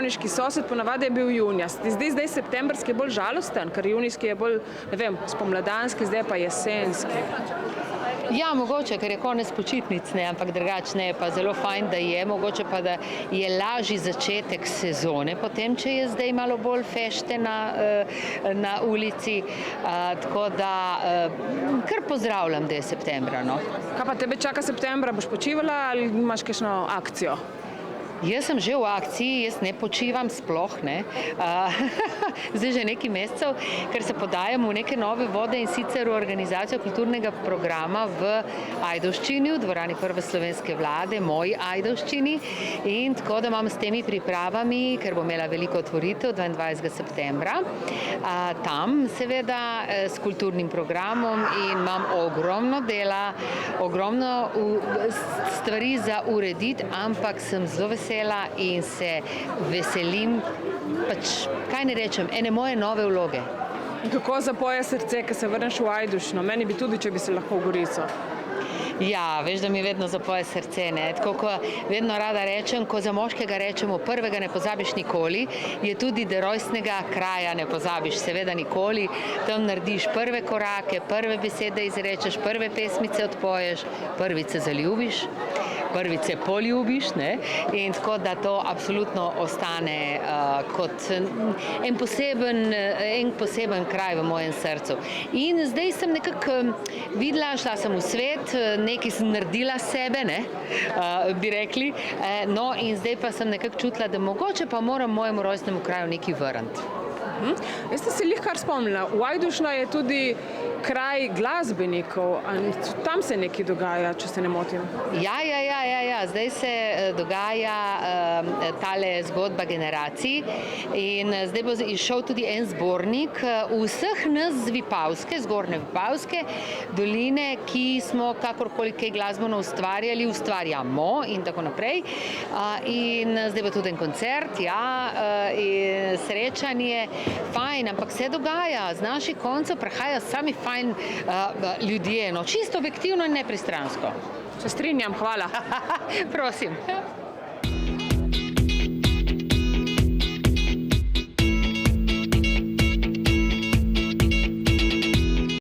sevniški sosed, ponavadi je bil junija. Se ti zdi zdaj septembrski bolj žalosten, ker junijski je bolj, ne vem, spomladanski, zdaj pa jesenski? Ja, mogoče, ker je konec počitnic, ne, ampak drugače je pa zelo fajn, da je, mogoče pa, da je lažji začetek sezone, potem, če je zdaj malo bolj fešte na ulici, tako da kar pozdravljam, da je septembra, no. Kaj pa tebe čaka septembra, boš počivala ali imaš kakšno akcijo? Jaz sem že v akciji, jaz ne počivam sploh, ne. Zdaj že nekaj mesecev, ker se podajam v neke nove vode in sicer v organizacijo kulturnega programa v Ajdovščini, v dvorani Prve slovenske vlade, moji Ajdovščini, in tako da imam s temi pripravami, ker bom imela veliko otvoritev 22. septembra, tam seveda s kulturnim programom in imam ogromno dela, ogromno stvari za urediti, ampak sem zelo vesela in se veselim, pač, kaj ne rečem, ene moje nove vloge. In kako zapoje srce, ko se vrneš v Ajdušno? Meni bi tudi, če bi se lahko v Gorico. Ja, veš, da mi vedno zapoje srce, ne. Tako, ko vedno rada rečem, ko za moškega rečemo prvega ne pozabiš nikoli, je tudi, da rojstnega kraja ne pozabiš seveda nikoli. Tam narediš prve korake, prve besede izrečeš, prve pesmice odpoješ, prvič se zaljubiš, prvič se poljubiš, ne. In tako, da to absolutno ostane kot en poseben kraj v mojem srcu. In zdaj sem nekako videla, šla sem v svet, nekaj sem naredila sebe, ne, bi rekli, no in zdaj pa sem nekako čutila, da mogoče pa moram mojemu rojstnemu kraju nekaj vrniti. Jaz sem se kar spomnila, v Ajdušno je tudi kraj glasbenikov, tam se nekaj dogaja, če se ne motim. Ja, zdaj se dogaja tale zgodba generacij in zdaj bo izšel tudi en zbornik vseh nas z Vipavske, zgornje Vipavske doline, ki smo kakorkoli kaj glasbeno ustvarjamo in tako naprej. In zdaj bo tudi en koncert, in srečanje, fajn, ampak se dogaja, z naših koncev prihajajo sami fajn ljudje, no, čisto objektivno in nepristransko. Se strinjam, hvala. Prosim.